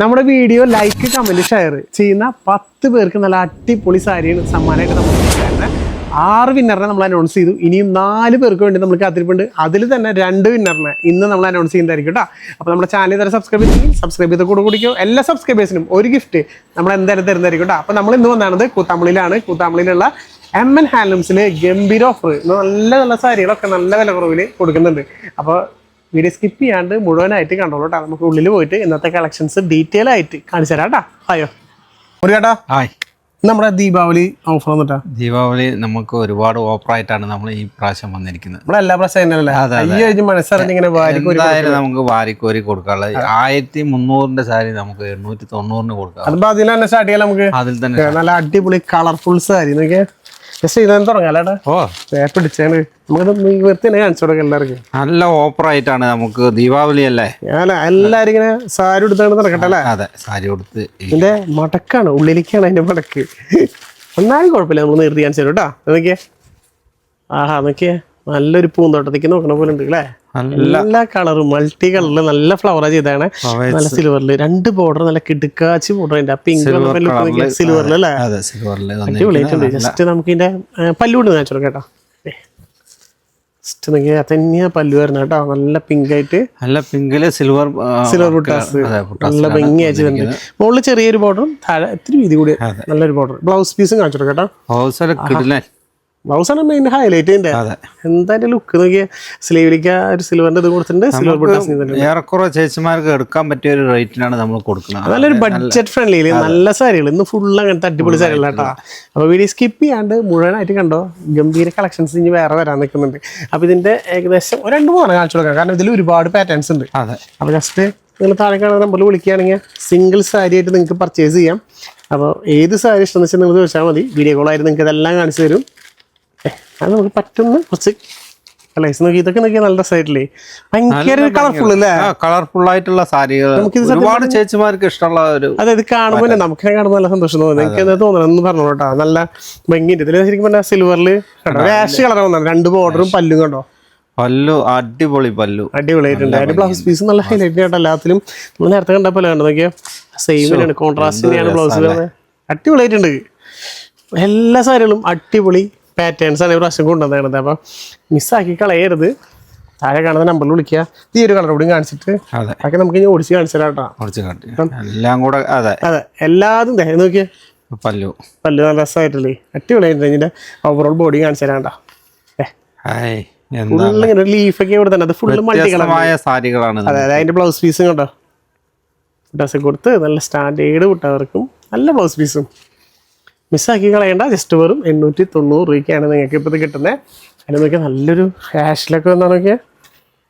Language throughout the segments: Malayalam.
നമ്മുടെ വീഡിയോ ലൈക്ക് കമന്റ് ഷെയർ ചെയ്യുന്ന 10 പേർക്ക് നല്ല അടിപൊളി സാരിയാണ് സമ്മാനമായിട്ട് നമ്മൾ 6 വിന്നറിനെ നമ്മൾ അനൗൺസ് ചെയ്തു. ഇനിയും 4 പേർക്ക് വേണ്ടി നമ്മൾ കാത്തിരിപ്പുണ്ട്. അതിൽ തന്നെ 2 വിന്നറിനെ ഇന്ന് നമ്മൾ അനൗൺസ് ചെയ്യുന്നതായിരിക്കും കേട്ടോ. അപ്പോൾ നമ്മുടെ ചാനൽ ഇതുവരെ സബ്സ്ക്രൈബ് ചെയ്ത് കൂടെ കുടിക്കോ. എല്ലാ സബ്സ്ക്രൈബേഴ്സിനും ഒരു ഗിഫ്റ്റ് നമ്മൾ എന്തായാലും തരുന്നതായിരിക്കും കേട്ടോ. അപ്പോൾ നമ്മൾ ഇന്ന് വന്നത് കൂത്താമ്പള്ളിയിലാണ്. കൂത്താമ്പള്ളിയിലുള്ള MN ഹാൻഡ്ലൂംസിൽ ഗംഭീര ഓഫർ, നല്ല നല്ല സാരികളൊക്കെ നല്ല വില കുറവിൽ കൊടുക്കുന്നുണ്ട്. അപ്പോൾ വീഡിയോ സ്കിപ്പ് ചെയ്യാണ്ട് മുഴുവനായിട്ട് കണ്ടോളൂ കേട്ടോ. നമുക്ക് ഉള്ളിൽ പോയിട്ട് ഇന്നത്തെ കളക്ഷൻസ് ഡീറ്റെയിൽ ആയിട്ട് കാണിച്ചു തരാം കേട്ടോ. ഹായോ ചേട്ടാ, ഹായ്. നമ്മുടെ ദീപാവലി ഓഫർ വന്നിട്ടാ. ദീപാവലി നമുക്ക് ഒരുപാട് ഓഫറായിട്ടാണ് നമ്മൾ ഈ പ്രാവശ്യം വന്നിരിക്കുന്നത്. നമ്മളെല്ലാ പ്രാവശ്യം മനസ്സറിഞ്ഞിങ്ങനെ എന്തായാലും നമുക്ക് വാരിക്കോരി കൊടുക്കാനുള്ളത് 1300 സാരി നമുക്ക് 890 കൊടുക്കാം. അതിപ്പോ അതിൽ തന്നെ സ്റ്റാർട്ട് ചെയ്യാം. നമുക്ക് അതിൽ തന്നെ നല്ല അടിപൊളി കളർഫുൾ സാരി നോക്കിയാ ജസ്റ്റ് ഇതെന്ന് തുടങ്ങാം. ഓ പിടിച്ചാണ് നമുക്ക് ഇവർത്തി തന്നെ കാണിച്ചു കൊടുക്കാം എല്ലാവർക്കും. നല്ല ഓഫറായിട്ടാണ് നമുക്ക് ദീപാവലി അല്ലേ. എല്ലാരും ഇങ്ങനെ സാരി എടുത്താണ് നടക്കട്ടെ അല്ലേ. അതെ, സാരി കൊടുത്ത് ഇതിന്റെ മടക്കാണ്, ഉള്ളിലേക്കാണ് അതിന്റെ മടക്ക്. ഒന്നാലും കുഴപ്പമില്ല, നമ്മൾ നിർത്തി കാണിച്ചു തരും കേട്ടോ. നോക്കിയേ, ആഹാ നോക്കിയേ, നല്ലൊരു പൂന്തോട്ടത്തേക്ക് നോക്കണ പോലെ ഉണ്ട് അല്ലേ. നല്ല കളറും മൾട്ടി കളറില് നല്ല ഫ്ലവറാ ചെയ്താണ്. നല്ല സിൽവറില് 2 ബോർഡർ, നല്ല കിടുക്കാച്ചി ബോർഡർ. അതിന്റെ പിങ്ക് സിൽവറിൽ അല്ലേ, അടിപൊളിയായിട്ടുണ്ട്. ജസ്റ്റ് നമുക്ക് ഇതിന്റെ പല്ലുകൊണ്ട് കാണിച്ചു കേട്ടോ. ജസ്റ്റ് നോക്കിയാ തന്നെയാ പല്ലു വരുന്നത് കേട്ടോ. നല്ല പിങ്ക് ആയിട്ട്, നല്ല പിങ്കില് സിൽവർ ബുട്ടാസ് നല്ല ഭംഗിയായിട്ട് വരുന്നുണ്ട്. മുകളിൽ ചെറിയൊരു ബോർഡറും താഴെ ഇത്തിരി വീതി കൂടി നല്ലൊരു ബോർഡർ. ബ്ലൗസ് പീസും കാണിച്ചു കേട്ടോ. ബ്ലൗസാണ് മെയിൻ ഹൈലൈറ്റ്. എന്തായാലും ലുക്ക് നോക്കിയാ, സ്ലീവിലേക്ക് ഒരു സിൽവറിന്റെ ഇത് കൊടുത്തിട്ടുണ്ട്. സിൽവർ ബുട്ടാസ് ഏറെക്കുറെ ചേച്ചിമാർക്ക് എടുക്കാൻ പറ്റിയ ഒരു റേറ്റിനാണ് നമ്മൾ കൊടുക്കുന്നത്. നല്ലൊരു ബഡ്ജറ്റ് ഫ്രണ്ട്ലി നല്ല സാരികൾ ഇന്ന് ഫുൾ അങ്ങനത്തെ അടിപൊളി സാരികൾ കേട്ടോ. അപ്പോൾ വീഡിയോ സ്കിപ്പ് ചെയ്യാണ്ട് മുഴുവനായിട്ട് കണ്ടോ. ഗംഭീര കളക്ഷൻസ് ഇനി വേറെ വരാൻ നിൽക്കുന്നുണ്ട്. അപ്പോൾ ഇതിന്റെ ഏകദേശം 2-3 കാണിച്ചു കൊടുക്കാം, കാരണം ഇതിൽ ഒരുപാട് പാറ്റേൺസ് ഉണ്ട്. അപ്പോൾ ജസ്റ്റ് നിങ്ങൾ താഴെ കാണുന്ന നമ്പറിൽ വിളിക്കുകയാണെങ്കിൽ സിംഗിൾ സാരി ആയിട്ട് നിങ്ങൾക്ക് പർച്ചേസ് ചെയ്യാം. അപ്പോൾ ഏത് സാരി ഇഷ്ടം വെച്ചാൽ നിങ്ങൾ ചോദിച്ചാൽ മതി. വീഡിയോ കോളായിട്ട് നിങ്ങൾക്ക് ഇതെല്ലാം കാണിച്ചു തരും. അത് നമുക്ക് പറ്റുന്ന കുറച്ച് കളേഴ്സ് നോക്കി, ഇതൊക്കെ നോക്കിയാൽ നല്ല രസമായിട്ടില്ലേ, ഭയങ്കര കളർഫുൾ അല്ലേ. കളർഫുൾ ആയിട്ടുള്ള സാരികൾ ഒരുപാട് ചേച്ചിമാർക്ക് ഇഷ്ടമുള്ള ഒരു, അതായത് കാണുമ്പോൾ നമുക്ക് കാണുമ്പോൾ നല്ല സന്തോഷം തോന്നുന്നു. എനിക്ക് എന്താ തോന്നുന്നത് എന്ന് പറഞ്ഞു കേട്ടോ. നല്ല ഭംഗിയുണ്ട്. ഇതിൽ ശരിക്കും പറഞ്ഞാൽ സിൽവറിൽ ആഷ് കളർ വന്നാണ്. 2 ബോർഡറും പല്ലും കണ്ടോ. പല്ലു അടിപൊളി, പല്ലു അടിപൊളിയായിട്ടുണ്ട്. അതിന്റെ ബ്ലൗസ് പീസ് നല്ല ഹൈലൈറ്റ് ആയിട്ട് എല്ലാത്തിലും നമ്മൾ നേരത്തെ കണ്ട പോലെ കണ്ടോ. നോക്കിയാൽ സെയിമിനാണ്, കോൺട്രാസ്റ്റിനെയാണ് ബ്ലൗസ് വരുന്നത്. അടിപൊളിയായിട്ടുണ്ട്. എല്ലാ സാരികളും അടിപൊളി പാറ്റേൺസ് ആണ് പ്രാവശ്യം കൊണ്ടുവന്നത്. അപ്പം മിസ്സാക്കി കളയരുത്. താഴെ കാണുന്ന നമ്പറിൽ വിളിക്കുക. ഈ ഒരു കളർ കൂടി കാണിച്ചിട്ട് അതൊക്കെ നമുക്ക് ഇനി ഓടിച്ച് കാണിച്ചു തരാം കേട്ടോ. എല്ലാം കൂടെ അതെ എല്ലാതും നോക്കിയേ, പല്ലു നല്ല രസമായിട്ടില്ലേ, അടിപൊളിയായിട്ടുണ്ട്. ഇതിന്റെ ഓവറോൾ ബോഡി കാണിച്ചു തരാം കേട്ടോ. ഫുള്ളിങ്ങനെ ലീഫൊക്കെ ഇവിടെ തന്നെ, അത് ഫുള്ള് മൾട്ടി കളറായ സാരികളാണ്. അതെ, അതിന്റെ ബ്ലൗസ് പീസും കേട്ടോ. ഡ്രസ്സ് കൊടുത്ത് നല്ല സ്റ്റാൻഡേർഡ് വിട്ടവർക്കും നല്ല ബ്ലൗസ് പീസും. മിസ്സാക്കി കളയേണ്ട. ജസ്റ്റ് വെറും 890 രൂപയ്ക്കാണ് നിങ്ങൾക്ക് ഇപ്പോൾ ഇത് കിട്ടുന്നത്. അതിന് നോക്കിയാൽ നല്ലൊരു ഹാഷിലൊക്കെ വന്നാൽ നോക്കിയാൽ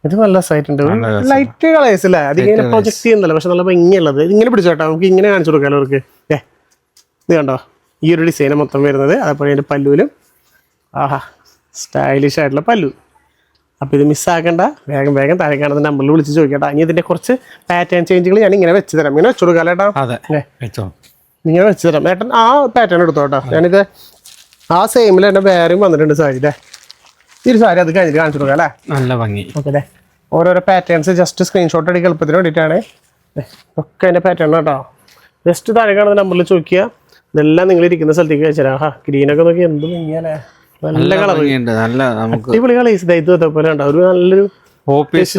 ഇത് നല്ല സൈറ്റുണ്ട്. ലൈറ്റ് കളേഴ്സ് അല്ലേ, അതിങ്ങനെ പ്രൊജക്ട് ചെയ്യുന്നല്ലോ, പക്ഷെ നല്ല ഭംഗിയുള്ളത്. ഇതിങ്ങനെ പിടിച്ചോട്ടോ, നമുക്ക് ഇങ്ങനെ കാണിച്ചു കൊടുക്കാമല്ലോ അവർക്ക്. ഇത് കണ്ടോ, ഈ ഒരു ഡിസൈന് മൊത്തം വരുന്നത്. അതേപോലെ അതിൻ്റെ പല്ലുവിലും ആഹാ സ്റ്റൈലിഷ് ആയിട്ടുള്ള പല്ലു. അപ്പോൾ ഇത് മിസ്സാക്കേണ്ട. വേഗം താഴെ കാണുന്ന നമ്പറിൽ വിളിച്ച് ചോദിക്കട്ടോ. ഇനി ഇതിൻ്റെ കുറച്ച് പാറ്റേൺ ചേഞ്ചുകൾ ഞാൻ ഇങ്ങനെ വെച്ച് തരാം. ഇങ്ങനെ വെച്ചു കൊടുക്കാം കേട്ടോ. ഇങ്ങനെ വെച്ച് തരാം. ഏട്ടൻ ആ പാറ്റേൺ എടുത്തോ കേട്ടോ. ഞാനിത് ആ സെയിമിൽ തന്നെ വേറെയും വന്നിട്ടുണ്ട് സാരി അല്ലേ. ഈ ഒരു സാരി അത് കഴിഞ്ഞിട്ട് കാണിച്ചു കൊടുക്കാം അല്ലേ. നല്ല ഭംഗി. ഓക്കെ അല്ലേ. ഓരോരോ പാറ്റേൺസ് ജസ്റ്റ് സ്ക്രീൻഷോട്ട് എടുക്കുക എളുപ്പത്തിന് വേണ്ടിയിട്ടാണ്. ഒക്കെ അതിൻ്റെ പാറ്റേൺ കേട്ടോ. ജസ്റ്റ് താഴെ കാണുന്ന നമ്പറിൽ ചോദിക്കുക. ഇതെല്ലാം നിങ്ങൾ ഇരിക്കുന്ന സ്ഥലത്തേക്ക് വെച്ചു തരാം. ഗ്രീനൊക്കെ നോക്കി എന്ത് ഭംഗിയാലേ, നല്ല കളർ, അടിപൊളി കളേഴ്സ്. ഇത് അതേപോലെ ഉണ്ടാവും. ഒരു നല്ലൊരു ഓഫീസ്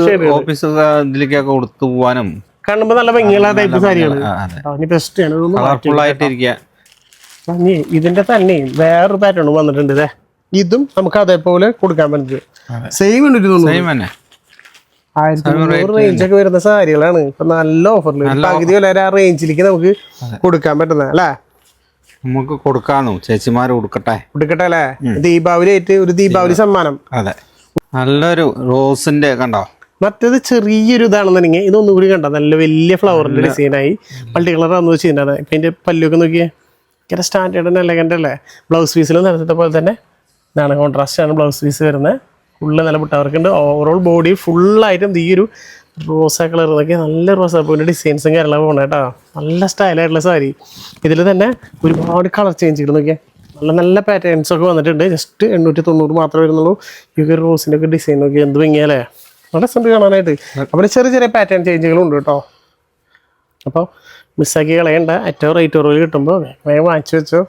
ഇതിലേക്കൊക്കെ കൊടുത്തു പോകാനും കാണുമ്പോ നല്ല ഭംഗിയുള്ള ടൈപ്പ് സാരികള്. ഇതിന്റെ തന്നെ വേറൊരു പാറ്റേൺ വന്നിട്ടുണ്ട്. ഇതും നമുക്ക് അതേപോലെ കൊടുക്കാൻ പറ്റുന്നത്. സെയിം ഉണ്ട്, 1200 റേഞ്ചൊക്കെ വരുന്ന സാരികളാണ് ഇപ്പൊ നല്ല ഓഫറിൽ. പകുതി വില ആ റേഞ്ചിലേക്ക് നമുക്ക് കൊടുക്കാൻ പറ്റുന്നത് അല്ലേ. നമുക്ക് കൊടുക്കാന്നു ചേച്ചിമാര് കൊടുക്കട്ടെ അല്ലേ. ദീപാവലി ആയിട്ട് ഒരു ദീപാവലി സമ്മാനം. അതെ, നല്ലൊരു റോസിന്റെ കണ്ടോ. മറ്റേത് ചെറിയൊരു ഇതാണെന്നുണ്ടെങ്കിൽ ഇതൊന്നും കൂടി കണ്ടോ, നല്ല വലിയ ഫ്ലവറിന്റെ ഡിസൈനായി മൾട്ടി കളർ ആണെന്ന് വെച്ചിട്ടുണ്ടാണ്. ഇപ്പം അതിന്റെ പല്ലൊക്കെ നോക്കിയേ, ഇങ്ങനെ സ്റ്റാൻഡേർഡ് തന്നെ എലഗന്റ് അല്ലേ. ബ്ലൗസ് പീസിലും നേരത്തെ പോലെ തന്നെ ഇതാണ്, കോൺട്രാസ്റ്റ് ആണ് ബ്ലൗസ് പീസ് വരുന്നത്. ഫുള്ള് നല്ല പുട്ടവർക്കുണ്ട്. ഓവറോൾ ബോഡി ഫുള്ളായിട്ടും ഈ ഒരു റോസാ കളർ നോക്കിയാൽ നല്ല റോസാപ്പൂവിൻ്റെ ഡിസൈൻസും കാര്യങ്ങളൊക്കെ പോകണം കേട്ടോ. നല്ല സ്റ്റൈലായിട്ടുള്ള സാരി. ഇതിൽ തന്നെ ഒരുപാട് കളർ ചേഞ്ചുകൾ നോക്കിയാൽ നല്ല പാറ്റേൺസ് ഒക്കെ വന്നിട്ടുണ്ട്. ജസ്റ്റ് 890 മാത്രമേ വരുന്നുള്ളൂ. ഈ ഒരു റോസിൻ്റെ ഒക്കെ ഡിസൈൻ നോക്കിയാൽ എന്ത് ഭംഗിയാലേ, നല്ല രസമുണ്ട് കാണാനായിട്ട്. അപ്പോൾ ചെറിയ പാറ്റേൺ ചേഞ്ചുകളും ഉണ്ട് കേട്ടോ. അപ്പോൾ മിസ്സാക്കി കളയണ്ട. ഏറ്റവും റേറ്റ് കുറവിൽ കിട്ടുമ്പോൾ വേഗം വാങ്ങിച്ചു വെച്ചോ.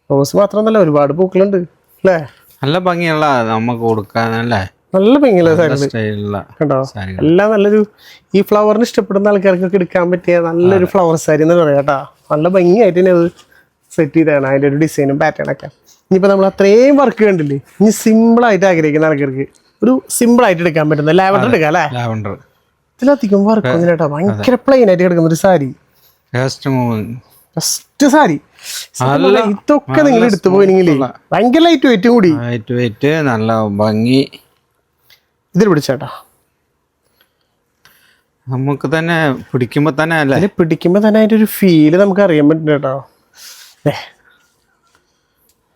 റോസ് മാത്രമൊന്നുമല്ല, ഒരുപാട് പൂക്കളുണ്ട് അല്ലേ? നല്ല ഭംഗിയുള്ള നമുക്ക് കൊടുക്കാനല്ലേ, നല്ല ഭംഗിയുള്ള സാരി സ്റ്റൈലുള്ള കണ്ടോ. എല്ലാം നല്ലൊരു ഈ ഫ്ലവറിന് ഇഷ്ടപ്പെടുന്ന ആൾക്കാർക്കൊക്കെ എടുക്കാൻ പറ്റിയ നല്ലൊരു ഫ്ലവർ സാരി എന്ന് പറയാം കേട്ടോ. നല്ല ഭംഗിയായിട്ട് തന്നെ അത് സെറ്റ് ചെയ്താണ്, അതിൻ്റെ ഒരു ഡിസൈനും പാറ്റേണൊക്കെ. ഇനിയിപ്പോൾ നമ്മൾ അത്രയും വർക്ക് കണ്ടില്ലേ, ഇനി സിമ്പിളായിട്ട് ആഗ്രഹിക്കുന്ന ആൾക്കാർക്ക് ഒരു സിമ്പിളായിട്ട് എടുക്കാൻ പറ്റുന്ന ലാവൻഡർ എടുക്കാം അല്ലേ? ലാവൻഡർ ഇതിലധികം വർക്ക് ഒന്നും കേട്ടോ, ഭയങ്കര പ്ലെയിൻ ആയിട്ട് കിടക്കുന്ന ഒരു സാരി, ഫസ്റ്റ് സാരി. ഇതൊക്കെ നിങ്ങൾ എടുത്തു പോയില്ലെങ്കിൽ ഭയങ്കര ലൈറ്റ് വെയിറ്റും കൂടി, നല്ല ഭംഗി. ഇതിൽ പിടിച്ചേട്ടാ, നമുക്ക് തന്നെ പിടിക്കുമ്പോ തന്നെ അല്ലേ, അതിൽ പിടിക്കുമ്പോ തന്നെ അതിന്റെ ഒരു ഫീല് നമുക്ക് അറിയാൻ പറ്റും കേട്ടോ.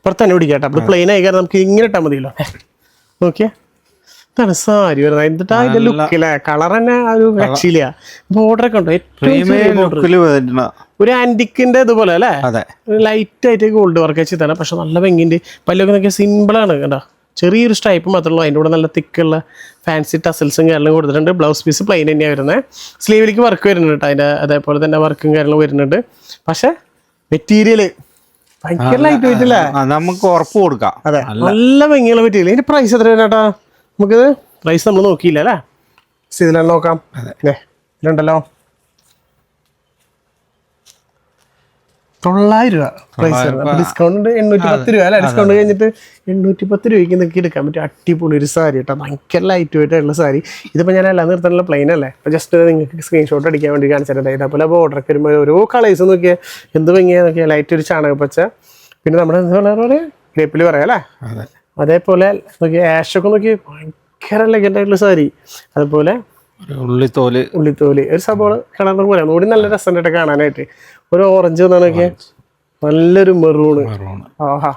പുറത്ത് തന്നെ പിടിക്കാട്ടോ, അത് പ്ലെയിൻ ആയി കാരണം നമുക്ക് ഇങ്ങനെ ഇട്ടാൽ മതിയല്ലോ. നോക്കിയാ ഇതാണ് സാരി വരുന്നത്. എന്നിട്ട് അതിന്റെ ലുക്കില്ലേ, കളർ തന്നെ ആ ഒരു രക്ഷയില്ല. ബോർഡറൊക്കെ ഉണ്ടോ, ഏറ്റവും ഒരു ആന്റിക്കിന്റെ ഇതുപോലെ അല്ലേ, ലൈറ്റ് ആയിട്ട് ഗോൾഡ് വർക്ക് ചെയ്താണ്. പക്ഷെ നല്ല ഭംഗിയുണ്ട്. പല്ലൊക്കെ നോക്കിയാൽ സിമ്പിളാണ് കേട്ടോ, ചെറിയൊരു സ്ട്രൈപ്പ് മാത്രമേ ഉള്ളൂ. അതിൻ്റെ കൂടെ നല്ല തിക്കുള്ള ഫാൻസി ടസൽസും കാര്യങ്ങളും കൊടുത്തിട്ടുണ്ട്. ബ്ലൗസ് പീസ് പ്ലെയിൻ തന്നെയാണ് വരുന്നത്. സ്ലീവിലേക്ക് വർക്ക് വരുന്നുണ്ട് കേട്ടോ, അതിൻ്റെ അതേപോലെ തന്നെ വർക്കും കാര്യങ്ങളും വരുന്നുണ്ട്. പക്ഷെ മെറ്റീരിയൽ ഭയങ്കര ലൈറ്റ് വെയിറ്റ് അല്ലേ, നമുക്ക് ഉറപ്പ് കൊടുക്കാം. അതെ, നല്ല ഭംഗിയുള്ള മെറ്റീരിയൽ. ഇതിന്റെ പ്രൈസ് എത്ര ചേട്ടാ? നമുക്കിത് പ്രൈസ് നമ്മൾ നോക്കിയില്ല അല്ലേ, ഇതിലാണ് നോക്കാം. ഇതിലുണ്ടല്ലോ 900 രൂപ പ്രൈസ് വരുന്നത്. ഡിസ്കൗണ്ട് 810 രൂപ അല്ലേ? ഡിസ്കൗണ്ട് കഴിഞ്ഞിട്ട് 810 രൂപയ്ക്ക് നിങ്ങൾക്ക് എടുക്കാൻ പറ്റും. അടിപൊളി ഒരു സാരി കേട്ടോ, ഭയങ്കര ലൈറ്റ് വെയിറ്റ് ആയിട്ടുള്ള സാരി. ഇതിപ്പോൾ ഞാൻ എല്ലാം നിർത്താനുള്ള പ്ലെയിൻ അല്ലേ, അപ്പോൾ ജസ്റ്റ് നിങ്ങൾക്ക് സ്ക്രീൻഷോട്ട് അടിക്കാൻ വേണ്ടി കാണിച്ചിട്ടുണ്ട്. ഇതേപോലെ ബോർഡറൊക്കെ വരുമ്പോൾ ഓരോ കളേഴ്സ് നോക്കിയാൽ എന്ത് ഭംഗിയാ നോക്കിയാൽ, ലൈറ്റ് ഒരു ചാണകപ്പച്ച, പിന്നെ നമ്മുടെ എന്താ പറയുക ഗ്രേപ്പിൽ പറയാം അല്ലേ, അതേപോലെ നോക്കിയാൽ ആഷൊക്കെ നോക്കി ഭയങ്കര ലെഗൻഡായിട്ടുള്ള സാരി. അതുപോലെ ഉള്ളിത്തോല് ഒരു സബോള കളറിന് പോലെ ഒന്നുകൂടി നല്ല രസമായിട്ട് കാണാനായിട്ട്. ഒരു ഓറഞ്ച് വന്നാണൊക്കെ നല്ലൊരു മെറൂണ്. ആഹാ,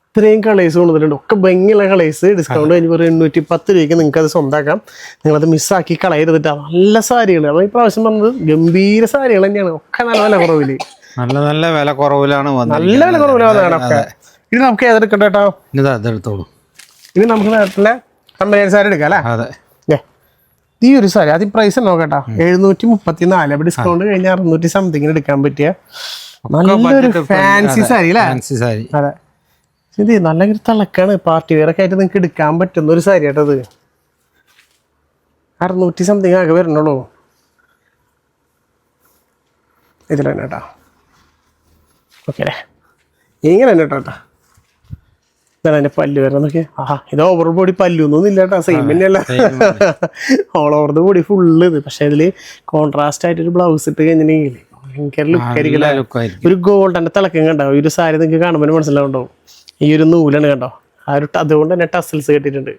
ഇത്രയും കളേഴ്സ് കൊണ്ടുവന്നിട്ടുണ്ട്, ഒക്കെ ഭംഗിയുള്ള കളേഴ്സ്. ഡിസ്കൗണ്ട് കഴിഞ്ഞ് ഒരു 810 രൂപയ്ക്ക് നിങ്ങൾക്ക് അത് സ്വന്തമാക്കാം. നിങ്ങളത് മിസ്സാക്കി കളയരുതിട്ടാ, നല്ല സാരികൾ. അപ്പോൾ ഈ പ്രാവശ്യം പറഞ്ഞത് ഗംഭീര സാരികൾ തന്നെയാണ്, ഒക്കെ നല്ല വില കുറവില്, നല്ല വില കുറവിലാണ്, നല്ല വില കുറവിലാണ് ഒക്കെ. ഇനി നമുക്ക് ഏതെടുക്കണ്ട കേട്ടോ, ഇനി നമുക്ക് നാട്ടിലെ കമ്പനി സാരി എടുക്കാം അല്ലേ. ഈ ഒരു സാരി ആദ്യം പ്രൈസ് നോക്കട്ടാ, 734. അപ്പൊ ഡിസ്കൗണ്ട് കഴിഞ്ഞാൽ 600 സംതിങ്ങിന് എടുക്കാൻ പറ്റിയ നല്ലൊരു ഫാൻസി സാരി അല്ലേ. അതെ, ഇത് നല്ല തിളക്കാണ്, പാർട്ടി വെയർ ഒക്കെ ആയിട്ട് നിങ്ങൾക്ക് എടുക്കാൻ പറ്റുന്ന ഒരു സാരി കേട്ടത്. 600 സംതിങ് ആകെ വരണുള്ളൂ ഇതിൽ തന്നെ കേട്ടോ. ഓക്കെ അല്ലേ, ഇങ്ങനെ തന്നെ കേട്ടോ. ഇതാണ് അതിൻ്റെ പല്ല് വരുന്നത് നോക്കി. ആഹാ, ഇത് ഓവർ ബോഡി പല്ലൊന്നും ഇല്ല കേട്ടോ, സെയിം തന്നെയല്ല, all over the body full ഇത്. പക്ഷെ അതിൽ കോൺട്രാസ്റ്റ് ആയിട്ട് ഒരു ബ്ലൗസ് ഇട്ട് കഴിഞ്ഞിട്ടുണ്ടെങ്കിൽ ഭയങ്കര ലുക്കായിരിക്കില്ല. ഒരു ഗോൾഡൻ്റെ തിളക്കം കണ്ടോ, ഈ ഒരു സാരി നിങ്ങൾക്ക് കാണുമ്പോൾ മനസ്സിലാവുണ്ടാവും. ഈ ഒരു നൂലാണ് കണ്ടോ, ആ ഒരു അതുകൊണ്ട് തന്നെ ടസൽസ് കെട്ടിയിട്ടുണ്ട്.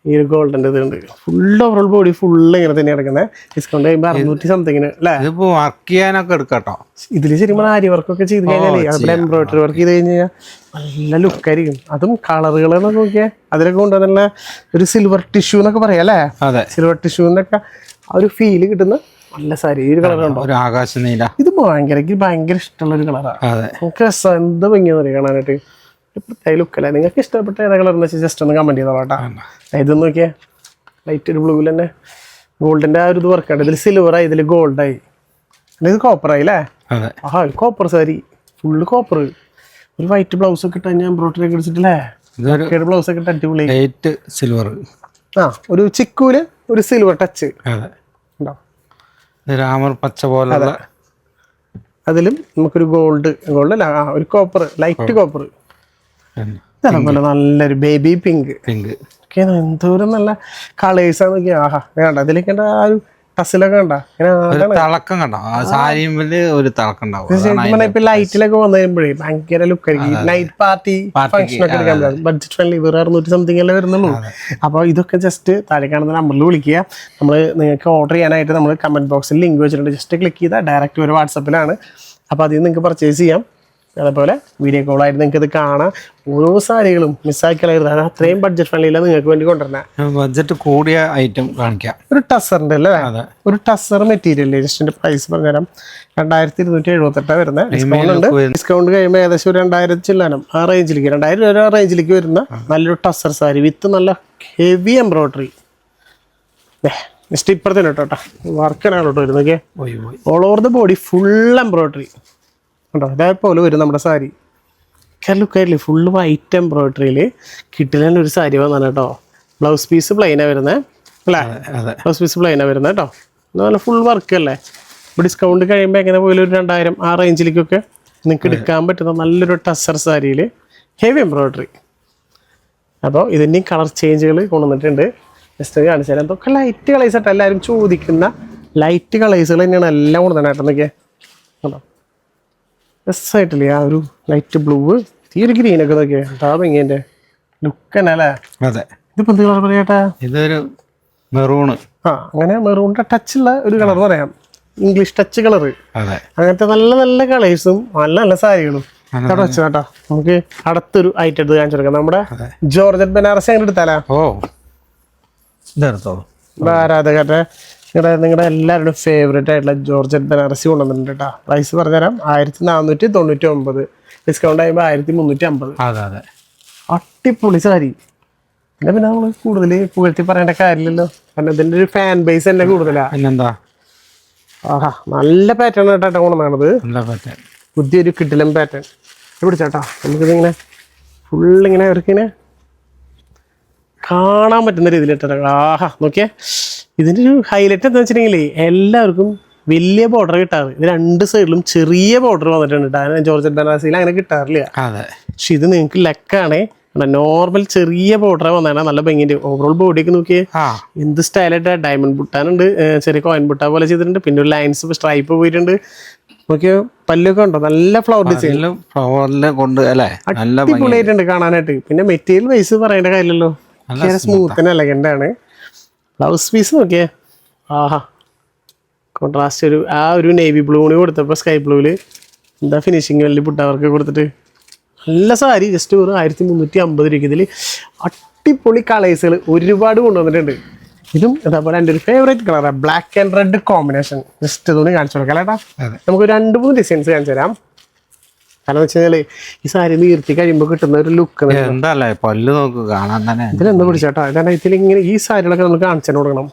ഈ ഒരു ഗോൾഡൻ്റെ ഇതുണ്ട്. ഫുൾ ഓവറോൾ ബോഡി ഫുള്ള് ഇങ്ങനെ തന്നെ കിടക്കുന്നത്. ഡിസ്കൗണ്ട് കഴിയുമ്പോൾ 600 സംതിങ്ങിന് അല്ലേ. വർക്ക് ചെയ്യാനൊക്കെ എടുക്കാട്ടോ. ഇതിൽ ശരിക്കും ആരി വർക്കൊക്കെ ചെയ്ത് കഴിഞ്ഞാൽ, അതുപോലെ എംബ്രോയിഡറി വർക്ക് ചെയ്ത് കഴിഞ്ഞാൽ നല്ല ലുക്കായിരിക്കും. അതും കളറുകളെന്നൊക്കെ നോക്കിയാൽ അതിലൊക്കെ കൊണ്ടുവന്നുള്ള ഒരു സിൽവർ ടിഷ്യൂ എന്നൊക്കെ പറയാം അല്ലേ. സിൽവർ ടിഷ്യൂന്നൊക്കെ ആ ഒരു ഫീല് കിട്ടുന്ന നല്ല സാരി. ഈ ഒരു കളറുണ്ടോ, ഒരു ആകാശ നീല. ഇത് ഭയങ്കര ഇഷ്ടമുള്ള ഒരു കളറാണ്. നമുക്ക് രസം, എന്ത് ഭംഗിയെന്ന് പറയാം കാണാനായിട്ട്. പ്രത്യേക ലുക്കല്ലേ. നിങ്ങൾക്ക് ഇഷ്ടപ്പെട്ട ഏതാ കളർ എന്ന് വെച്ചാൽ ജസ്റ്റ് ഒന്ന് കമന്റ് ചെയ്തോളാം കേട്ടോ. ഇതെന്ന് നോക്കിയാൽ ലൈറ്റ് ഒരു ബ്ലൂവിൽ തന്നെ ഗോൾഡിന്റെ ആ ഒരു ഇത് വർക്കാണ്. ഇതിൽ സിൽവറായി, ഇതിൽ ഗോൾഡായി, ഇത് കോപ്പറായി അല്ലേ. ആഹാ, ഒരു കോപ്പർ സാരി, ഫുള്ള് കോപ്പർ. ഒരു വൈറ്റ് ബ്ലൗസ് ഒക്കെ ഇട്ട് ഞാൻ എംബ്രോയിഡറി ഒക്കെ അടിച്ചിട്ടില്ലേ, ബ്ലൗസ് ഒക്കെ ഇട്ട് അടിപൊളി സിൽവർ. ആ, ഒരു ചിക്കൂല് ഒരു സിൽവർ ടച്ച് ഉണ്ടോ, രാമർ പച്ച പോലെ. അതിലും നമുക്കൊരു ഗോൾഡ് അല്ല, ഒരു കോപ്പർ, ലൈറ്റ് കോപ്പർ. അതേപോലെ നല്ലൊരു ബേബി പിങ്ക്. എന്തോരം നല്ല കളേഴ്സാണ് നോക്കിയാ. ആഹാ, വേണ്ട അതിലേക്ക് ആ ഒരു ടസിലൊക്കെ കണ്ട തിളക്കം കണ്ടോ, ഒരു തിളക്കം ഉണ്ടാവും. ഇപ്പൊ ലൈറ്റിലൊക്കെ വന്നു കഴിയുമ്പോഴേ ഭയങ്കര ലുക്കായിരിക്കും. നൈറ്റ് പാർട്ടി ഫംഗ്ഷനൊക്കെ എടുക്കാൻ പറ്റും. ബഡ്ജറ്റ് ഫ്രണ്ട്ലി, വേറെ 600 സംതിങ് അല്ലേ വരുന്നുള്ളൂ. അപ്പോൾ ഇതൊക്കെ ജസ്റ്റ് താഴെ കാണുന്ന നമ്പറിൽ വിളിക്കുക. നമ്മൾ നിങ്ങൾക്ക് ഓർഡർ ചെയ്യാനായിട്ട് നമ്മൾ കമന്റ് ബോക്സിൽ ലിങ്ക് വെച്ചിട്ടുണ്ട്. ജസ്റ്റ് ക്ലിക്ക് ചെയ്താൽ ഡയറക്റ്റ് ഒരു വാട്സപ്പിലാണ്. അപ്പോൾ അതിൽ നിന്ന് നിങ്ങൾക്ക് പർച്ചേസ് ചെയ്യാം. അതേപോലെ വീഡിയോ കോളായിട്ട് നിങ്ങൾക്ക് ഇത് കാണാം. ഓരോ സാരികളും മിസ്സാക്കിയാലായിരുന്നു. അത് അത്രയും ബഡ്ജറ്റ് ഫ്രണ്ട്ലിയില്ല നിങ്ങൾക്ക് വേണ്ടി കൊണ്ടുവരുന്നത്. ബഡ്ജറ്റ് കൂടിയ ഐറ്റം കാണിക്കാം. ഒരു ടസറിന്റെ അല്ലേ, ഒരു ടസർ മെറ്റീരിയൽ. ജസ്റ്റിന്റെ പ്രൈസ് പറഞ്ഞുതരാം, 2278 വരുന്നത്. ഡിസ്കൗണ്ട് ഉണ്ട്. ഡിസ്കൗണ്ട് കഴിയുമ്പോൾ ഏകദേശം ഒരു 2000 ചില്ലാനം ആ റേഞ്ചിലേക്ക്, 2000 രൂപ റേഞ്ചിലേക്ക് വരുന്ന നല്ലൊരു ടസർ സാരി വിത്ത് നല്ല ഹെവി എംബ്രോയിഡറി. നെക്സ്റ്റ് ഇപ്പുറത്തെ കേട്ടോ വർക്കാണ് കേട്ടോ വരുന്നൊക്കെ പോയി പോയി all over the body full embroidery കേട്ടോ അതേപോലെ വരും നമ്മുടെ സാരി ലുക്കായില്ലേ ഫുള്ള് വൈറ്റ് എംബ്രോയിഡറിയിൽ കിട്ടില്ല ഒരു സാരി വന്നാണ് കേട്ടോ ബ്ലൗസ് പീസ് പ്ലെയിനാണ് വരുന്നത് അല്ലേ ബ്ലൗസ് പീസ് പ്ലെയിനാണ് വരുന്നത് കേട്ടോ നല്ല ഫുൾ വർക്ക് അല്ലേ ഇപ്പോൾ ഡിസ്കൗണ്ട് കഴിയുമ്പോൾ എങ്ങനെ പോയാലും ഒരു 2000 ആ റേഞ്ചിലേക്കൊക്കെ നിങ്ങൾക്ക് എടുക്കാൻ പറ്റുന്ന നല്ലൊരു ടസർ സാരിയിൽ ഹെവി എംബ്രോയിഡറി. അപ്പോൾ ഇതിൻ്റെയും കളർ ചേഞ്ചുകൾ കൊണ്ടുവന്നിട്ടുണ്ട്. ജസ്റ്റ് കാണിച്ചു തരാം. എന്തൊക്കെ ലൈറ്റ് കളേഴ്സ് ആയിട്ട് എല്ലാവരും ചോദിക്കുന്ന ലൈറ്റ് കളേഴ്സുകൾ തന്നെയാണ് എല്ലാം കൊണ്ടുവന്നിട്ട് നോക്കിയേ കേട്ടോ രസമായിട്ടില്ലേ ആ ഒരു ലൈറ്റ് ബ്ലൂ തീരെ ഗ്രീനൊക്കെ നോക്കിയേ എന്താ ഭംഗിൻ്റെ ലുക്ക് തന്നെ അല്ലേ. അതെ ഇതിപ്പോൾ എന്ത് കളർ പറയാട്ടാ? ഇതൊരു മെറൂണ്. അങ്ങനെ മെറൂണിൻ്റെ ടച്ചുള്ള ഒരു കളർ പറയാം, ഇംഗ്ലീഷ് ടച്ച് കളർ. അതെ അങ്ങനത്തെ നല്ല നല്ല കളേഴ്സും നല്ല നല്ല സാരികളും അവിടെ വെച്ചു കേട്ടോ. നമുക്ക് അടുത്തൊരു ഐറ്റം എടുത്ത് കാണിച്ചു കൊടുക്കാം. നമ്മുടെ ജോർജറ്റ് ബനാറസി അങ്ങനെ എടുത്താലോ? ഓ ഇതെടുത്തോ. ആരാധകരുടെ നിങ്ങളുടെ എല്ലാവരുടെയും ഫേവറേറ്റ് ആയിട്ടുള്ള ജോർജറ്റ് ബനാറസി കൊണ്ടുവന്നിട്ടുണ്ട് കേട്ടോ. പ്രൈസ് പറഞ്ഞുതരാം 1499, ഡിസ്കൗണ്ട് ആകുമ്പോൾ 1350. അതെ അതെ അടിപൊളി സാരി. പിന്നെ നമ്മൾ കൂടുതൽ പുകഴ്ത്തി പറയേണ്ട കാര്യമില്ലല്ലോ, കാരണം ഇതിൻ്റെ ഒരു ഫാൻ ബേസ് തന്നെ കൂടുതലാ. പിന്നെന്താ ആഹാ നല്ല പാറ്റേൺ ആയിട്ടാണ് കൊണ്ടുവന്നത്. നല്ല പാറ്റേൺ, പുതിയൊരു കിടിലൻ പാറ്റേൺ പിടിച്ചാട്ടോ. നമുക്കിതിങ്ങനെ ഫുള്ളിങ്ങനെ അവർക്കിങ്ങനെ കാണാൻ പറ്റുന്ന രീതിയിലിട്ടാ. ആഹാ നോക്കിയേ, ഇതിൻ്റെ ഒരു ഹൈലൈറ്റ് എന്താ വെച്ചിട്ടുണ്ടെങ്കിൽ എല്ലാവർക്കും വലിയ ബോർഡർ കിട്ടാറ്. ഇത് രണ്ട് സൈഡിലും ചെറിയ ബോർഡർ വന്നിട്ടുണ്ട് കേട്ടോ. ജോർജറ്റ് ബനാറസിയിൽ അങ്ങനെ കിട്ടാറില്ല. അതെ പക്ഷെ ഇത് നിങ്ങൾക്ക് ലക്കാണ്, നോർമൽ ചെറിയ ബോർഡർ വന്നാണ് നല്ല ഭംഗിയുണ്ട്. ഓവറോൾ ബോഡിയൊക്കെ നോക്കിയേ എന്ത് സ്റ്റൈലായിട്ട് ഡയമണ്ട് ബുട്ടാനുണ്ട്, ചെറിയ കോയിൻ ബുട്ട പോലെ ചെയ്തിട്ടുണ്ട്. പിന്നെ ഒരു ലൈൻസ് സ്ട്രൈപ്പ് പോയിട്ടുണ്ട്. നോക്കിയോ പല്ലൊക്കെ ഉണ്ടോ, നല്ല ഫ്ലവർ ഡിസൈൻ കൊണ്ട് അല്ലേ, അടിപൊളിയായിട്ടുണ്ട് കാണാനായിട്ട്. പിന്നെ മെറ്റീരിയൽ വൈസ് പറയേണ്ട കാര്യമില്ലല്ലോ, സ്മൂത്ത് എലഗന്റ് ആണ്. ബ്ലൗസ് പീസ് നോക്കിയേ ആഹാ കോൺട്രാസ്റ്റ് ഒരു ആ ഒരു നേവി ബ്ലൂവിന് കൊടുത്തപ്പോൾ സ്കൈ ബ്ലൂവില് എന്താ ഫിനിഷിങ് വലിയ പുട്ടവർക്ക് കൊടുത്തിട്ട് നല്ല സാരി. ജസ്റ്റ് ഒരു 1350 രൂപയ്ക്ക് ഇതിൽ അടിപൊളി കളേഴ്സുകൾ ഒരുപാട് കൊണ്ടുവന്നിട്ടുണ്ട്. ഇതും അതേപോലെ എൻ്റെ ഒരു ഫേവറേറ്റ് കളറാണ് black and red combination. Just ഇതൊന്ന് കാണിച്ചു കൊടുക്കാം കേട്ടാ. നമുക്ക് 2-3 ഡിസൈൻസ് കാണിച്ചു തരാം. കാരണം എന്ന് വെച്ച് കഴിഞ്ഞാൽ ഈ സാരി നീർത്തി കഴിയുമ്പോൾ കിട്ടുന്ന ഒരു ലുക്ക് എന്താ പല്ല് നോക്ക് കാണാൻ തന്നെ. ഇതിലെന്താ പിടിച്ചാട്ടോ, ഇതാണ് ഇതിൽ ഇങ്ങനെ ഈ സാരികളൊക്കെ നമ്മൾ കാണിച്ചു കൊടുക്കണം.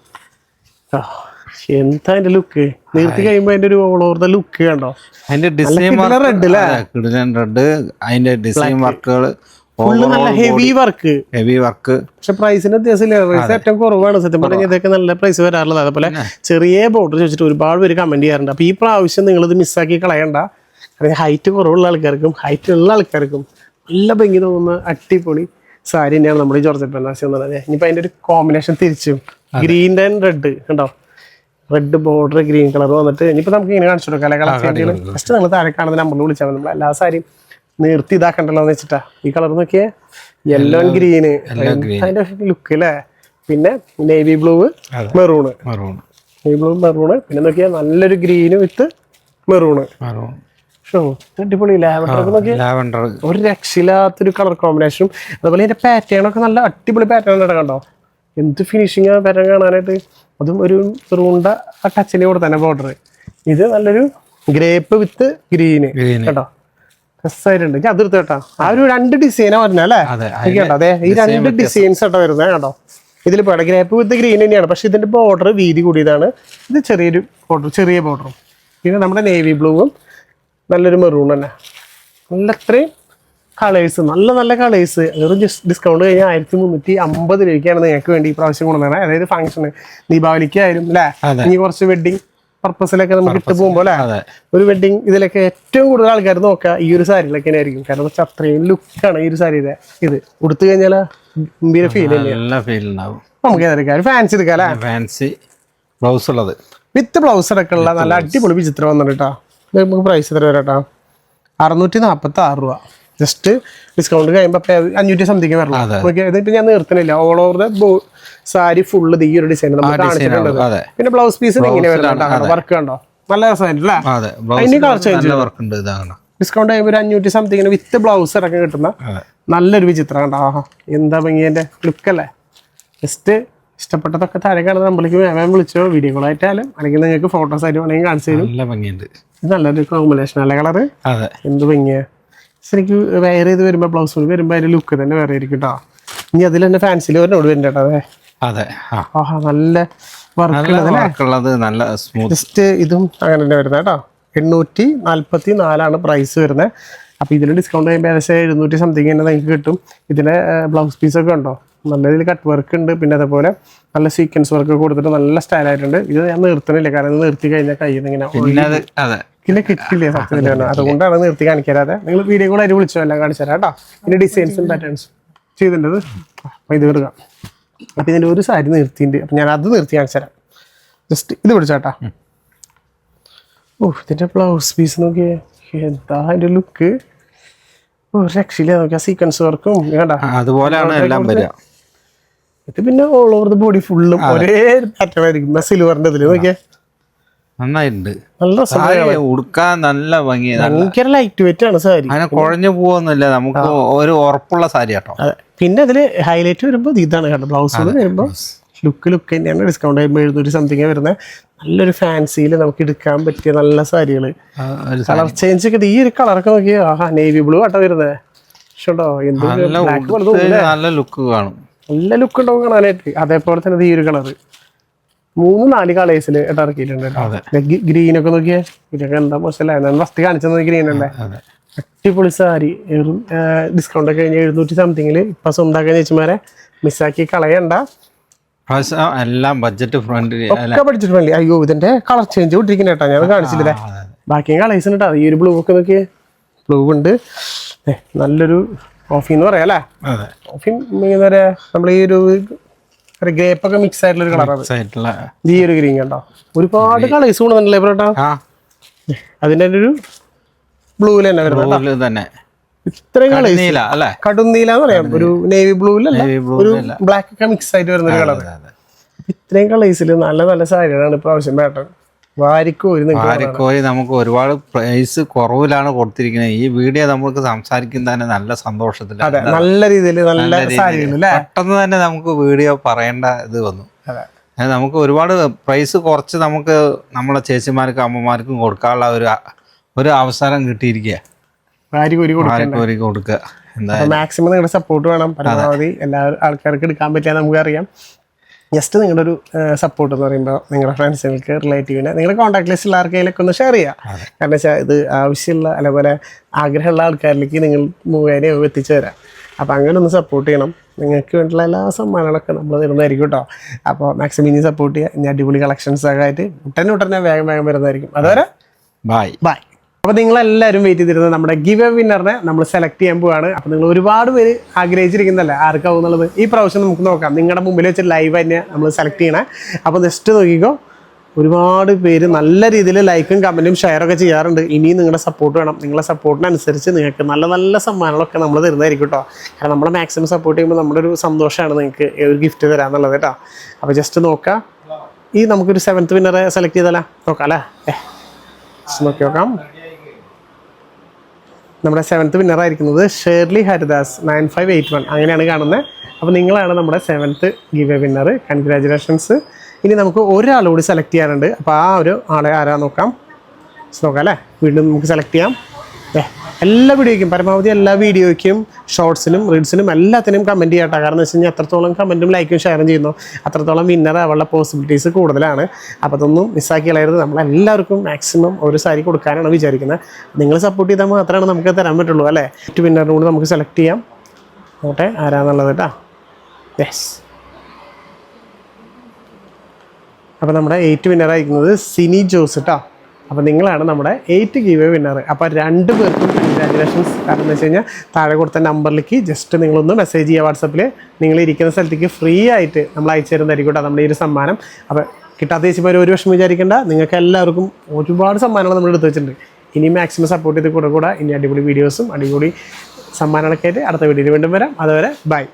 എന്താ അതിന്റെ ലുക്ക്, നീർത്തി കഴിയുമ്പോ അതിന്റെ ഒരു ഓൾ ഓവർ ദ ലുക്ക് കണ്ടോ. അതിന്റെ ഡിസൈൻ റെഡ് അല്ലേ, റെഡ്, അതിന്റെ ഡിസൈൻ വർക്കുകൾ നല്ല ഹെവി വർക്ക്. പക്ഷെ പ്രൈസിന് വ്യത്യാസമില്ല, പ്രൈസ് ഏറ്റവും കുറവാണ് സത്യം പറഞ്ഞാൽ. ഇതൊക്കെ നല്ല പ്രൈസ് വരാറുള്ളത്. അതേപോലെ ചെറിയ ബോർഡർ ചോദിച്ചിട്ട് ഒരുപാട് പേര് കമന്റ് ചെയ്യാറുണ്ട്. അപ്പൊ ഈ പ്രാവശ്യം നിങ്ങൾ ഇത് മിസ്സാക്കി കളയണ്ട. ഹൈറ്റ് കുറവുള്ള ആൾക്കാർക്കും ഹൈറ്റ് ഉള്ള ആൾക്കാർക്കും നല്ല ഭംഗി തോന്നുന്ന അടിപൊളി സാരി തന്നെയാണ് നമ്മുടെ ഈ ജോർജറ്റ് ബനാറസി എന്ന് പറയുന്നത്. ഇനിയിപ്പോൾ അതിന്റെ ഒരു കോമ്പിനേഷൻ തിരിച്ചും ഗ്രീൻ ആൻഡ് റെഡ് കണ്ടോ, റെഡ് ബോർഡർ ഗ്രീൻ കളർ വന്നിട്ട് ഇനിയിപ്പോൾ നമുക്ക് ഇങ്ങനെ കാണിച്ചു കൊടുക്കാം അല്ലെ. കളർ ചേഞ്ചുകൾ ഫസ്റ്റ് നമ്മൾ താഴെ കാണുന്ന നമ്പറിൽ വിളിച്ചാൽ മതി. നമ്മൾ എല്ലാ സാരിയും നിർത്തി ഇതാക്കണ്ടല്ലോ എന്ന് വെച്ചിട്ടാ. ഈ കളർ നോക്കിയേ, യെല്ലോ ആൻഡ് ഗ്രീന്, അതിന്റെ ലുക്ക് അല്ലേ. പിന്നെ navy blue maroon, navy blue maroon. പിന്നെ നോക്കിയാൽ നല്ലൊരു ഗ്രീന് വിത്ത് മെറൂണ്. അടിപൊളി ലാവൻഡർ നോക്കിയാൽ ഒരു രക്ഷയില്ലാത്തൊരു കളർ കോമ്പിനേഷനും. അതുപോലെ ഇതിന്റെ പാറ്റേൺ ഒക്കെ നല്ല അടിപൊളി പാറ്റേൺ ആണ് കണ്ടോ. എന്ത് ഫിനിഷിങ് ആ പാറ്റേൺ കാണാനായിട്ട്. അതും ഒരു റൂണ്ട ആ ടച്ചിന്റെ കൂടെ തന്നെ ബോർഡർ. ഇത് നല്ലൊരു ഗ്രേപ്പ് വിത്ത് ഗ്രീന് കേട്ടോ, രസമായിട്ടുണ്ട്. ഞാൻ അതിർത്ത് കേട്ടോ. ആ ഒരു 2 ഡിസൈനാ വരുന്നത് അല്ലേ കേട്ടോ. അതെ ഈ 2 ഡിസൈൻസ് ആട്ടോ വരുന്നത് കേട്ടോ. ഇതിൽ പോട്ടെ ഗ്രേപ്പ് വിത്ത് ഗ്രീൻ തന്നെയാണ്, പക്ഷെ ഇതിന്റെ ബോർഡർ വീതി കൂടിയതാണ്. ഇത് ചെറിയൊരു ബോർഡർ, ചെറിയ ബോർഡറും. പിന്നെ നമ്മുടെ നേവി ബ്ലൂവും നല്ലൊരു മെറൂൺ തന്നെ. നല്ല അത്രയും കളേഴ്സ്, നല്ല നല്ല കളേഴ്സ്. വെറും ഡിസ്കൗണ്ട് കഴിഞ്ഞാൽ 1350 രൂപയ്ക്കാണ് നിങ്ങൾക്ക് വേണ്ടി ഈ പ്രാവശ്യം കൊണ്ടുവന്നത്. അതായത് ഫംഗ്ഷന് ദീപാവലിക്കായാലും അല്ലേ, ഇനി കുറച്ച് വെഡിങ് പർപ്പസിലൊക്കെ നമുക്ക് ഇട്ട് പോകുമ്പോൾ അല്ലേ, ഒരു വെഡിങ് ഇതിലൊക്കെ ഏറ്റവും കൂടുതൽ ആൾക്കാർ നോക്കുക ഈ ഒരു സാരിയിലൊക്കെ ആയിരിക്കും. കാരണം വെച്ചാൽ അത്രയും ലുക്കാണ് ഈ ഒരു സാരിയുടെ. ഇത് ഉടുത്തു കഴിഞ്ഞാൽ ഗംഭീര ഫീൽ ഉണ്ടാവും. നമുക്ക് ഏതെടുക്കാം, ഫാൻസി എടുക്കാം അല്ലേ. ഫാൻസി ബ്ലൗസ് ഉള്ളത് വിത്ത് ബ്ലൗസ് അടക്കം ഉള്ള നല്ല അടിപൊളി വിചിത്രം വന്നിട്ട് കേട്ടോ. നമുക്ക് പ്രൈസ് എത്ര വരാം കേട്ടോ, 646 രൂപ. ജസ്റ്റ് ഡിസ്കൗണ്ട് കഴിയുമ്പോൾ 500 സംതിങ് വരണം. ഓക്കെ, ഇതിപ്പോൾ ഞാൻ നിർത്തുന്നില്ല. All over the sari full ഈ ഒരു ഡിസൈൻ നമ്മൾ കാണിച്ചിട്ടുണ്ട്. പിന്നെ ബ്ലൗസ് പീസ് ഇങ്ങനെ വരുന്നുണ്ട്, വർക്ക് കണ്ടോ, നല്ല രസമായിട്ടില്ല. അതിന് കളർ ചേഞ്ച് ഡിസ്കൗണ്ട് കഴിയുമ്പോൾ 500 സംതിങ്ങിന് വിത്ത് ബ്ലൗസ് അടക്കം കിട്ടുന്ന നല്ലൊരു വിചിത്രം കണ്ടോ. ആഹാ എന്താ ഭംഗി എൻ്റെ ലുക്കല്ലേ. ജസ്റ്റ് ഇഷ്ടപ്പെട്ടതൊക്കെ താഴെ കാണുന്ന നമ്മൾക്ക് വേഗം വിളിച്ചോ, വീഡിയോ കോൾ ആയിട്ടാലും അല്ലെങ്കിൽ നിങ്ങൾക്ക് ഫോട്ടോസ് ആയിട്ട് വേണമെങ്കിൽ കാണിച്ചു തരും. നല്ല ഭംഗിയുണ്ട്, ഇത് നല്ലൊരു കോമ്പിനേഷൻ അല്ലേ കളറ്. എന്ത് ഭംഗിയാ. എനിക്ക് വേറെ ഇത് വരുമ്പോൾ ബ്ലൗസ് വരുമ്പോൾ അതിന്റെ ലുക്ക് തന്നെ വേറെ ആയിരിക്കും കേട്ടോ. ഇനി അതിൽ തന്നെ ഫാൻസിൽ ഒരെണ്ണോട് വരുന്നുണ്ട് കേട്ടോ. അതെ ആഹാ നല്ല വർക്കുള്ളത് നല്ല സ്മൂത്ത്. ജസ്റ്റ് ഇതും അങ്ങനെ തന്നെ വരുന്നത് കേട്ടോ. 844 പ്രൈസ് വരുന്നത്. അപ്പോൾ ഇതിന് ഡിസ്കൗണ്ട് ചെയ്യുമ്പോൾ ഏകദേശം 700 സംതിങ് തന്നെ നിങ്ങൾക്ക് കിട്ടും. ഇതിൻ്റെ ബ്ലൗസ് പീസൊക്കെ ഉണ്ടോ, നല്ല രീതിയിൽ കട്ട് വർക്ക് ഉണ്ട്. പിന്നെ അതേപോലെ നല്ല സീക്വൻസ് വർക്ക് കൊടുത്തിട്ട് നല്ല സ്റ്റൈലായിട്ടുണ്ട്. ഇത് ഞാൻ നിർത്തണില്ല, കാരണം ഇത് നിർത്തി കഴിഞ്ഞാൽ കയ്യിൽ നിന്ന് ഇങ്ങനെ കിട്ടില്ലേ സത്യത്തിൽ. അതുകൊണ്ടാണ് നിർത്തി കാണിക്കാതെ. നിങ്ങൾ വീഡിയോ കൂടെ അതിൽ വിളിച്ചോ, എല്ലാം കാണിച്ചു തരാം കേട്ടോ. ഇതിൻ്റെ ഡിസൈൻസും പാറ്റേൺസും ചെയ്തിട്ടുണ്ട്. അപ്പോൾ ഇത് എടുക്കാം. അപ്പോൾ ഇതിൻ്റെ ഒരു സാരി നിർത്തിയിട്ടുണ്ട്. അപ്പം ഞാൻ അത് നിർത്തി കാണിച്ചു തരാം. ജസ്റ്റ് ഇത് പിടിച്ചാട്ടാ. ഓ, ഇതിൻ്റെ ബ്ലൗസ് പീസ് നോക്കിയേ, എന്താ അതിൻ്റെ ലുക്ക്. ഓ, രക്ഷയില്ല. നോക്കിയാൽ സീക്വൻസ് വർക്കും കണ്ടാ, അതുപോലെയാണ് എല്ലാം വരിക. ഇത് പിന്നെ ഓൾ ഓവർ ദ ബോഡി ഫുള്ളും ഒരേ പാറ്റേൺ ആയിരിക്കും. സിൽവറിന്റെ ഇതിൽ നോക്കിയേ, നന്നായിട്ടുണ്ട്. നല്ല ഉടുക്കാൻ നല്ല ഭംഗി, ഭയങ്കര ലൈറ്റ് വെയിറ്റ് ആണ് സാരി. അങ്ങനെ കുഴഞ്ഞു പോവൊന്നുമില്ല, നമുക്ക് ഒരു ഉറപ്പുള്ള സാരി കേട്ടോ. പിന്നെ അതില് ഹൈലൈറ്റ് വരുമ്പോൾ ഇതാണ് കേട്ടോ, ബ്ലൗസ് വരുമ്പോൾ ലുക്ക് തന്നെയാണ്. ഡിസ്കൗണ്ട് ആകുമ്പോൾ 700 സംതിങ് വരുന്നത്. നല്ലൊരു ഫാൻസിയിൽ നമുക്ക് എടുക്കാൻ പറ്റിയ നല്ല സാരികൾ. കളർ ചേഞ്ച് ഒക്കെ ഈ ഒരു കളറൊക്കെ നോക്കിയാ, നേവി ബ്ലൂ ആട്ടോ വരുന്നത്. ഷോട്ടോ, നല്ല ലുക്ക് കാണും, നല്ല ലുക്ക് ഉണ്ടാവും കാണാനായിട്ട്. അതേപോലെ തന്നെ ഈ ഒരു കളറ് 3-4 കളേഴ്സിൽ ഇറക്കിയിട്ടുണ്ട്. ഗ്രീനൊക്കെ നോക്കിയേ, ഇതൊക്കെ എന്താ മോശമല്ലേ. ഫസ്റ്റ് കാണിച്ചത് ഗ്രീൻ അല്ലേ, അടിപൊളി സാരി. ഡിസ്കൗണ്ട് ഒക്കെ കഴിഞ്ഞ് 700 സംതിങ്ങിൽ ഇപ്പൊ സ്വന്തമാക്കാൻ ചേച്ചിമാരെ മിസ്സാക്കി കളയണ്ട. എല്ലാം ബഡ്ജറ്റ് ഫ്രണ്ട്ലി, ഒക്കെ ബഡ്ജറ്റ് ഫ്രണ്ട്ലി. അയ്യോ, ഇതിന്റെ കളർ ചേഞ്ച് വിട്ടിരിക്കുന്ന കേട്ടോ, ഞാൻ കാണിച്ചില്ലേ. ബാക്കി കളേഴ്സ് ഉണ്ട്. ഈ ഒരു ബ്ലൂ ഒക്കെ നോക്കിയേ, ബ്ലൂ ഉണ്ട്. നല്ലൊരു കോഫി എന്ന് പറയാം അല്ലേ. കോഫി എന്താ പറയാ, നമ്മൾ ഈ ഒരു ഗ്രേപ്പൊക്കെ മിക്സ് ആയിട്ടുള്ള ഒരു കളറാണ് ഈ ഒരു ഗ്രീൻ കണ്ടോ. ഒരുപാട് കളേഴ്സ് കൊണ്ടുവന്നില്ലേ ബ്രോട്ടാ. അതിന്റെ ഒരു ബ്ലൂവിൽ തന്നെ വരുന്നത് തന്നെ. ഇത്രയും കളേഴ്സ്, കടുന്നീല എന്ന് പറയാം, ഒരു നേവി ബ്ലൂവിലല്ല, ഒരു ബ്ലാക്ക് ഒക്കെ മിക്സ് ആയിട്ട് വരുന്ന ഒരു കളർ. ഇത്രയും കളേഴ്സിൽ നല്ല നല്ല സാരികളാണ് ഇപ്രാവശ്യം പാറ്റേൺ. വാരിക്കോരി നമുക്ക് ഒരുപാട് പ്രൈസ് കുറവിലാണ് കൊടുത്തിരിക്കുന്നത്. ഈ വീഡിയോ നമുക്ക് സംസാരിക്കുന്ന തന്നെ നല്ല സന്തോഷത്തിൽ, നല്ല രീതിയിൽ നല്ല പെട്ടെന്ന് തന്നെ നമുക്ക് വീഡിയോ പറയേണ്ട ഇത് വന്നു. നമുക്ക് ഒരുപാട് പ്രൈസ് കുറച്ച് നമുക്ക് നമ്മളെ ചേച്ചിമാർക്കും അമ്മമാർക്കും കൊടുക്കാനുള്ള ഒരു അവസരം കിട്ടിയിരിക്കുക. കൊടുക്കുക. മാക്സിമം നിങ്ങളുടെ സപ്പോർട്ട് വേണം. പരമാവധി എല്ലാ ആൾക്കാർക്ക് എടുക്കാൻ പറ്റിയാൽ നമുക്കറിയാം. ജസ്റ്റ് നിങ്ങളുടെ ഒരു സപ്പോർട്ട് എന്ന് പറയുമ്പോൾ നിങ്ങളുടെ ഫ്രണ്ട്സുകൾക്ക്, റിലേറ്റീവിനെ, നിങ്ങളുടെ കോൺടാക്ട് ലിസ്റ്റിൽ ആർക്കെങ്കിലൊക്കെ ഒന്ന് ഷെയർ ചെയ്യുക. കാരണം വെച്ചാൽ ഇത് ആവശ്യമുള്ള അതേപോലെ ആഗ്രഹമുള്ള ആൾക്കാരിലേക്ക് നിങ്ങൾ മുഖേന എത്തിച്ചു തരാം. അപ്പോൾ അങ്ങനെ ഒന്ന് സപ്പോർട്ട് ചെയ്യണം. നിങ്ങൾക്ക് വേണ്ടിയുള്ള എല്ലാ സമ്മാനങ്ങളൊക്കെ നമ്മൾ തരുന്നതായിരിക്കും കേട്ടോ. അപ്പോൾ മാക്സിമം ഇനി സപ്പോർട്ട് ചെയ്യുക. ഇനി അടിപൊളി കളക്ഷൻസൊക്കെ ആയിട്ട് ഉടനെ വേഗം വരുന്നതായിരിക്കും. അതുവരെ ബൈ. അപ്പോൾ നിങ്ങളെല്ലാവരും വെയിറ്റ് ചെയ്തിരുന്നത് നമ്മുടെ ഗിവ് എ വിന്നറിനെ നമ്മൾ സെലക്ട് ചെയ്യാൻ പോവാണ്. അപ്പോൾ നിങ്ങൾ ഒരുപാട് പേര് ആഗ്രഹിച്ചിരിക്കുന്നതല്ലേ ആർക്കാവും എന്നുള്ളത്. ഈ പ്രാവശ്യം നമുക്ക് നോക്കാം. നിങ്ങളുടെ മുമ്പിൽ വെച്ച് ലൈവ് തന്നെ നമ്മൾ സെലക്ട് ചെയ്യണേ. അപ്പോൾ നെക്സ്റ്റ് നോക്കിക്കോ, ഒരുപാട് പേര് നല്ല രീതിയിൽ ലൈക്കും കമൻറ്റും ഷെയറൊക്കെ ചെയ്യാറുണ്ട്. ഇനിയും നിങ്ങളുടെ സപ്പോർട്ട് വേണം. നിങ്ങളുടെ സപ്പോർട്ടിനനുസരിച്ച് നിങ്ങൾക്ക് നല്ല നല്ല സമ്മാനങ്ങളൊക്കെ നമ്മൾ തരുന്നതായിരിക്കും കേട്ടോ. കാരണം നമ്മളെ മാക്സിമം സപ്പോർട്ട് ചെയ്യുമ്പോൾ നമ്മുടെ ഒരു സന്തോഷമാണ് നിങ്ങൾക്ക് ഒരു ഗിഫ്റ്റ് തരാമെന്നുള്ളത് കേട്ടോ. അപ്പോൾ ജസ്റ്റ് നോക്കാം. ഈ നമുക്കൊരു 7th വിന്നറെ സെലക്ട് ചെയ്താലോ, നോക്കാം അല്ലേ. നോക്കി നോക്കാം. നമ്മുടെ 7th വിന്നറായിരിക്കുന്നത് ഷേർലി ഹരിദാസ് 9581 അങ്ങനെയാണ് കാണുന്നത്. അപ്പോൾ നിങ്ങളാണ് നമ്മുടെ 7th give A winner. Congratulations. ഇനി നമുക്ക് ഒരാളോട് സെലക്ട് ചെയ്യാനുണ്ട്. അപ്പോൾ ആ ഒരു ആളെ ആരാ നോക്കാം അല്ലേ. വീണ്ടും നമുക്ക് സെലക്ട് ചെയ്യാം. എല്ലാ വീഡിയോയ്ക്കും, പരമാവധി എല്ലാ വീഡിയോയ്ക്കും, ഷോർട്സിനും റീൽസിനും എല്ലാത്തിനും കമൻറ്റ് ചെയ്യാട്ടോ. കാരണം എന്ന് വെച്ച് കഴിഞ്ഞാൽ എത്രത്തോളം കമൻറ്റും ലൈക്കും ഷെയറും ചെയ്യുന്നു അത്രത്തോളം വിന്നർ ആവാനുള്ള പോസിബിലിറ്റീസ് കൂടുതലാണ്. അപ്പോൾ അതൊന്നും മിസ്സാക്കി കളയരുത്. നമ്മളെല്ലാവർക്കും മാക്സിമം ഒരു സാരി കൊടുക്കാനാണ് വിചാരിക്കുന്നത്. നിങ്ങൾ സപ്പോർട്ട് ചെയ്താൽ മാത്രമാണ് നമുക്ക് തരാൻ പറ്റുള്ളൂ അല്ലേ. 8 വിന്നറിനും കൂടി നമുക്ക് സെലക്ട് ചെയ്യാം. നോട്ടെ ആരാന്നുള്ളത് കേട്ടോ. യെസ്. അപ്പോൾ നമ്മുടെ 8 വിന്നറായിരിക്കുന്നത് സിനി ജോസ് കേട്ടോ. അപ്പോൾ നിങ്ങളാണ് നമ്മുടെ 8 ഗിവ് എ വിന്നർ. അപ്പോൾ 2 പേർക്കും കൺഗ്രാജുലേഷൻസ്. കാരണം എന്ന് വെച്ച് കഴിഞ്ഞാൽ താഴെ കൊടുത്ത നമ്പറിലേക്ക് ജസ്റ്റ് നിങ്ങളൊന്ന് മെസ്സേജ് ചെയ്യുക. വാട്സപ്പിൽ നിങ്ങൾ ഇരിക്കുന്ന സ്ഥലത്തേക്ക് ഫ്രീ ആയിട്ട് നമ്മൾ അയച്ചു തരുന്നതായിരിക്കും കേട്ടോ നമ്മുടെ ഈ ഒരു സമ്മാനം. അപ്പോൾ കിട്ടാത്ത ചേച്ചിമാർ ഒരു വിഷമം വിചാരിക്കേണ്ട. നിങ്ങൾക്ക് എല്ലാവർക്കും ഒരുപാട് സമ്മാനങ്ങൾ നമ്മൾ എടുത്ത് വെച്ചിട്ടുണ്ട്. ഇനി മാക്സിമം സപ്പോർട്ട് ചെയ്ത് കൂടെ ഇനി അടിപൊളി വീഡിയോസും അടിപൊളി സമ്മാനങ്ങളൊക്കെ ആയിട്ട് അടുത്ത വീഡിയോയിൽ വീണ്ടും വരാം. അതുവരെ ബൈ.